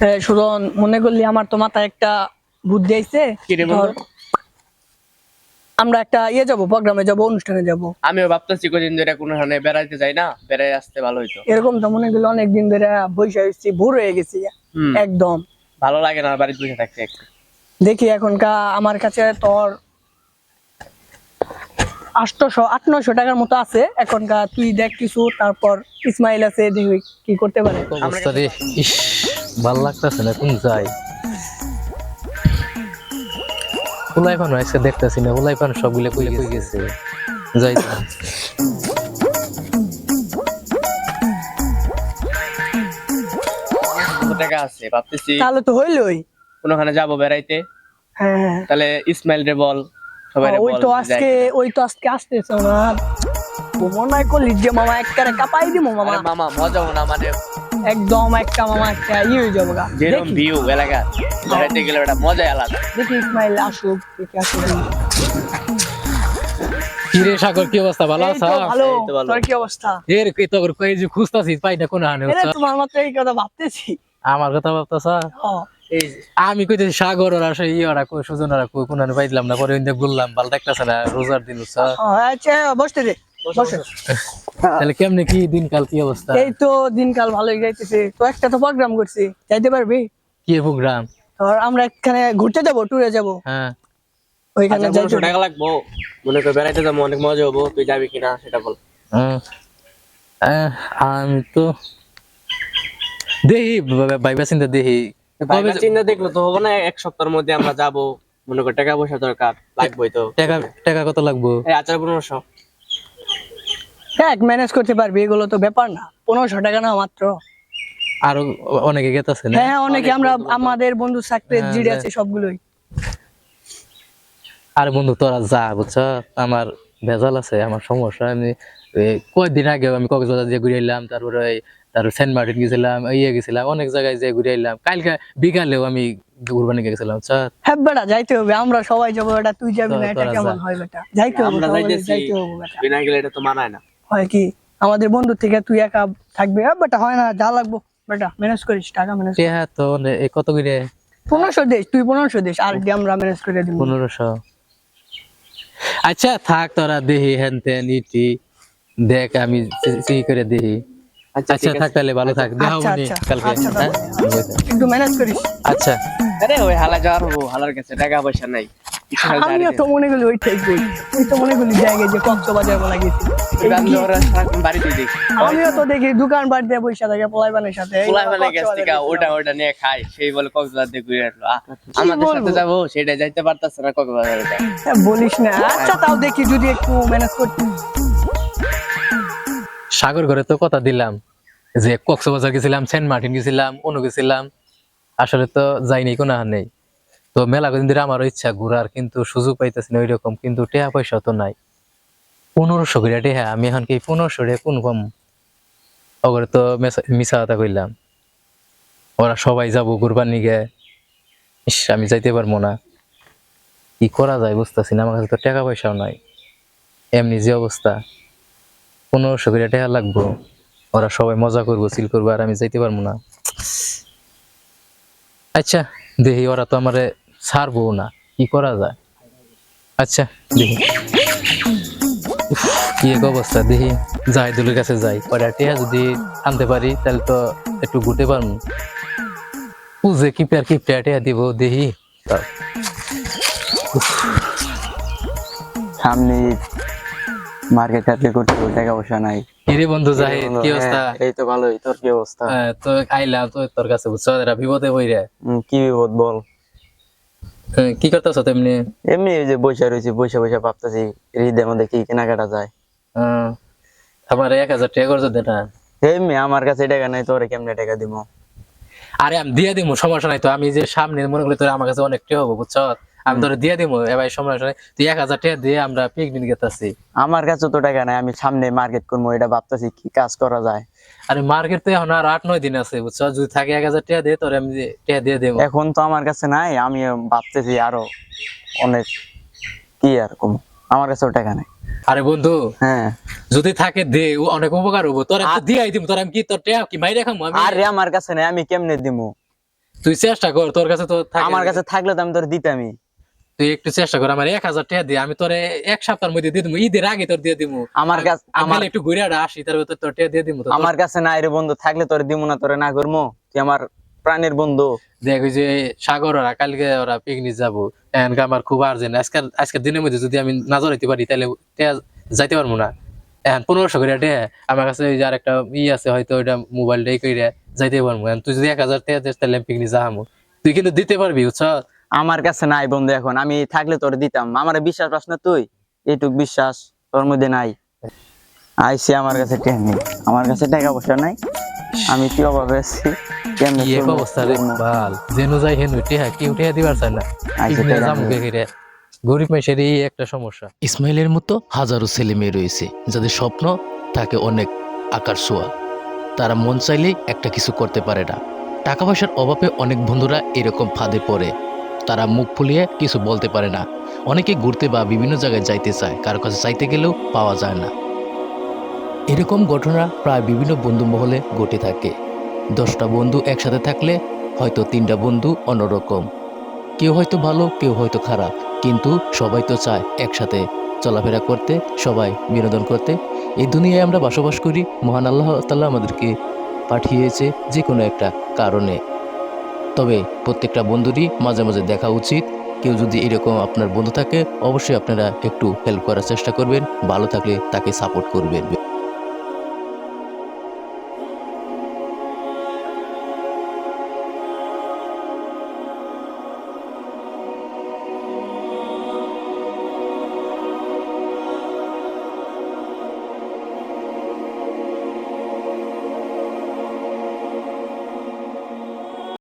সুজন, মনে করলি আমার তো মাথায় একটা বুদ্ধি আইছে। কি রে বন্ধু? আমরা একটা যাবো, প্রোগ্রামে যাবো, অনুষ্ঠানে যাব। আমিও ভাবতেছি কদিন ধরে কোনখানে বেড়াইতে যাই না, বেড়াই আসতে ভালো হইতো। এরকম তো মনে করলি অনেকদিন ধরে বসে আসছি, ভোর হয়ে গেছি একদম। ভালো লাগে না বাড়িতে বসে থাকতে একটু। দেখি এখনকার আমার কাছে তোর 800-900 টাকার মতো আছে এখনকার। তুই দেখ কিছু, তারপর ইসমাইল আছে, দেখবি কি করতে পারে। অবস্থা রে, ইস, ভাল লাগতেছে না, কোন যাই ফুলাইপান আজকে দেখতেছি না, ফুলাইপান সবগুলো কই গেছে, যাই তো। কত টাকা আছে ভাবতেছি তাহলে তো হইলই। কোনখানে যাবো বেড়াইতে। হ্যাঁ, তাহলে ইসমাইল রে বল, সবাই ওই তো আজকে আসতেছে ওনার। মনে করলি যে মামা একবারে কাপাই দিব মামা। মামা মজা না, মানে একদম একটা মামা একটা হয়ে যাবো গা। যেরকম ভিউ এলাকা বেড়াইতে গেলে ওটা মজাই আলাদা। দেখি ইসমাইল আসুক, দেখি আসুক। কি রে সাগর, কি অবস্থা? ভালো এই আছো? তো ভালো। এই তো ভালো। তোর কি অবস্থা? এর কি তো কই যে খুঁজতাছি, পাই না কোন হানে। এরে তোমার মাত্র এই কথা ভাবতেছি। আমার কথা ভাবতাছ? এই আমি কইতেছি সাগর ওরা সেই ওরা কই, সুজন ওরা কই, কোন হানে পাইলাম না। পরে ইন্দে বললাম ভালো দেখতাছ না, রোজার দিন হচ্ছে। আচ্ছা, বসতে দে, বসে। তাহলে কেমনে কি দিনকাল, কি অবস্থা? এই তো দিনকাল ভালোই যাইতেছে। তো একটা তো প্রোগ্রাম করছি, যাইতে পারবি? কি প্রোগ্রাম? আর আমরা এখানে ঘুরতে যাব, ট্যুরে যাব। হ্যাঁ, ওইখানে আচ্ছা, যাইতে 500 টাকা লাগবো। মনে কর বেড়াইতে যাবো, অনেক মজা হবো। তুই যাবি কিনা সেটা বল। আমি তো দেখি, ভাইবা চিন্তা দেখি। ভাইবা চিন্তা দেখলে তো হবো না। এক সপ্তাহের মধ্যে আমরা যাবো। মনে কর টাকা পয়সা দরকার লাগবেই তো। টাকা টাকা কত লাগবো? এই 1500। দেখ, ম্যানেজ করতে পারবি, এগুলো তো ব্যাপার না। 1500 টাকা না মাত্র। আরো অনেকে গেতাছে না? হ্যাঁ, অনেকে আমরা আমাদের বন্ধু থাকতে হ্যাঁ, জিডি আছে সবগুলোই। আরে বন্ধু তোরা যা, বুঝছ, আমার ভেজাল আছে, আমার সমস্যা। আমি কয়েকদিন আগে আমি কক্সবাজার দিয়ে ঘুরে এলাম, তারপরে তারপর সেন্ট মার্টিন গেছিলাম, গেছিলাম, অনেক জায়গায় যে ঘুরে এলাম। কালকে বিকালেও আমি কুরবানি গেছিলাম। হ্যাঁ বেটা, যাইতে হবে, আমরা সবাই যাবো। বেটা তুই যাবি না, এটা তোরা কেমন যা। হয় বেটা? যাইতে হবে, আমরা সবাই যাইতেছি, যাইতে হবে বেটা। বিনা গেলে এটা তো মানায় না। হয় কি, আমাদের বন্ধু থেকে তুই একা থাকবি? বেটা হয় না, যা লাগবো বেটা ম্যানেজ করিস, টাকা ম্যানেজ। হ্যাঁ, তো এই কত করে? 1500 দেশ, তুই 1500 দেশ, আর দিয়ে আমরা ম্যানেজ করে দিব। 1500। আচ্ছা থাক, তোরা দেখি হেন তেন ইটি দেখ, আমি করে দেখি। আচ্ছা ঠিক থাক, আছে। তাহলে ভালো থাক, দেখা আচ্ছা, হবনি আচ্ছা, কালকে। আচ্ছা, হ্যাঁ, একটু ম্যানেজ করিস। আচ্ছা। আরে ওই হালা যাওয়ার হবো, হালার কাছে টাকা পয়সা নাই। আমিও তো মনে করি ওইটাই করি। তুই তো মনে করলি জায়গায় যে কক্সবাজার বলা গেছি। বাড়িতে দেখি আমিও তো দেখি দোকান বাড়ি দিয়ে বসে থাকে পোলাইবানের সাথে। এই পোলাই মানে গেছে কক্সবাজার গেছিলাম। ওটা নিয়ে খাই, সেই বলে কক্সবাজার দিয়ে ঘুরে আসলো। আমাদের সাথে বলবো? যাবো, সেটা যাইতে পারতাছে না কক্সবাজারে। বলিস না। আচ্ছা তাও দেখি যদি একটু ম্যানেজ করতে। সাগর ঘরে তো কথা দিলাম যে কক্সবাজার গেছিলাম, সেন্ট মার্টিন গেছিলাম, অনু গেছিলাম, আসলে তো যাইনি, কোনো হার নেই। তো মেলা কদিন ধরে আমারও ইচ্ছা ঘুরার, কিন্তু সুযোগ পাইতেছি না ওইরকম, কিন্তু টাকা পয়সা তো নাই। 1500 করে টাকা, আমি এখন কি 1500 টাকা কোন কম? ওগরে তো মিছা কথা কইলাম, ওরা সবাই যাবো ঘুরবার নিগে। ইস, আমি যাইতে পারবো না, কি করা যায় বুঝতেছি না। আমার কাছে তো টাকা পয়সাও নাই, এমনি যে অবস্থা। 1500 করে টাকা লাগবো, ওরা সবাই মজা করবো, চিল করবো, আর আমি যাইতে পারবো না। আচ্ছা দেখি, ওরা তো আমারে ছাড়বো না, কি করা যায়? আচ্ছা দেখি কি এক অবস্থা। দেখি যাই, দুলের কাছে যাই, কয়টা টিয়া যদি আনতে পারি তাহলে তো একটু ঘুরতে পারবো। বুঝে কি পেয়ার কি টিয়া দিব, দেখি। সামনে মার্কেট টার্কেট করতে হবে, টাকা পয়সা নাই। কিরে বন্ধু জাহিদ, কি অবস্থা? এই তো ভালোই, তোর কি অবস্থা? তো আইলাম তো তোর কাছে, বুঝছো, এরা বিপদে বইরে। কি বিপদ বল? কি করতেছ তেমনি? এমনি এই যে বসে রয়েছি, বসে বসে ভাবতেছি ঈদের মধ্যে কি কেনাকাটা যায়। আমার 1000 টাকা করছো দে না। এমনি আমার কাছে টাকা নাই, তোরে কেমনে টাকা দিব? আরে আমি দিয়ে দিব, সমস্যা নাই তো। আমি যে সামনে মনে করি তোর আমার কাছে অনেক টাকা হবো, বুঝছো, আমি তোরে দিয়ে দিব। এবার সমস্যা নাই, তুই 1000 টাকা দিয়ে আমরা পিকনিক গেতাছি। আমার কাছে তো টাকা নাই, আমি সামনে মার্কেট করবো, এটা ভাবতেছি কি কাজ করা যায়। আরে মার্কেট তো এখন আর 8-9 দিন আছে, বুঝছো, যদি থাকে 1000 টাকা দিয়ে তোরে আমি টাকা দিয়ে দেবো। এখন তো আমার কাছে নাই, আমি ভাবতেছি আরো অনেক কি আর কম, আমার কাছেও টাকা নাই। আরে বন্ধু, হ্যাঁ যদি থাকে দে, অনেক উপকার হবো। তোর দিয়ে দিব, তোর আমি কি তোর টাকা কি মাইরে খামু আমি? আরে আমার কাছে নাই, আমি কেমনে দিমু? তুই চেষ্টা কর, তোর কাছে তো থাকে। আমার কাছে থাকলে তো আমি তোর দিতামই। তুই একটু চেষ্টা কর, আমার 1000 টাকা দিয়ে আমি তোরে এক সপ্তাহের মধ্যে দিয়ে দিবো, ঈদের আগে তোর দিয়ে দিবো। আমার কাছে আমার একটু ঘুরে আসি, তারপর তোর টাকা দিয়ে দিবো। আমার কাছে নাই রে বন্ধু, থাকলে তোর দিব না, তোরে না করবো। তুই আমার প্রাণের বন্ধু। দেখ ওই যে সাগর ওরা কালকে ওরা পিকনিক যাবো, এখানকার আমার খুব আর্জেন্ট। আজকের দিনের মধ্যে যদি আমি না জড়াইতে পারি তাহলে যাইতে পারবো না। এখন 1500 করে টাকা আমার কাছে, ওই যে আর একটা আছে হয়তো, ওইটা মোবাইলটাই করে যাইতে পারবো। এখন তুই যদি 1000 টাকা দিস তাহলে পিকনিক যাবো, তুই কিন্তু দিতে পারবি, বুঝছ? আমার কাছে নাই বন্ধু, এখন আমি থাকলে তোর দিতাম। আমার বিশ্বাস পাস না তুই? এইটুক বিশ্বাস তোর মধ্যে নাই। আইসি আমার কাছে টাকা নেই, আমার কাছে টাকা পয়সা নাই, আমি কি অভাবে আছি, কেমনে কি এক চলবো? অবস্থা রে বাল, যেন যাই হেন টেহা কেউ টেহা দিবার চায় না। আইসে পিকনিকে টাকা যাবো নেই। কে রে? গরিব মানুষের এই একটা সমস্যা। ইসমাইলের মতো হাজারো ছেলে মেয়ে রয়েছে যাদের স্বপ্ন থাকে অনেক আকার ছোঁয়া, তারা মন চাইলেই একটা কিছু করতে পারে না। টাকা পয়সার অভাবে অনেক বন্ধুরা এরকম ফাঁদে পড়ে, তারা মুখ ফুলিয়ে কিছু বলতে পারে না। অনেকে ঘুরতে বা বিভিন্ন জায়গায় যাইতে চায়, কারো কাছে চাইতে গেলেও পাওয়া যায় না। এরকম ঘটনা প্রায় বিভিন্ন বন্ধু মহলে ঘটে থাকে। 10টা বন্ধু একসাথে থাকলে হয়তো 3টা বন্ধু অন্যরকম, কেউ হয়তো ভালো, কেউ হয়তো খারাপ, কিন্তু সবাই তো চায় একসাথে চলাফেরা করতে, সবাই বিনোদন করতে। এই দুনিয়ায় আমরা বসবাস করি, মহান আল্লাহ তাআলা আমাদেরকে পাঠিয়েছে যে কোনো একটা কারণে। তবে প্রত্যেকটা বন্ধুরই মাঝে মাঝে দেখা উচিত। কেউ যদি এরকম আপনার বন্ধু থাকে, অবশ্যই আপনারা একটু হেল্প করার চেষ্টা করবেন, ভালো থাকলে তাকে সাপোর্ট করবেন।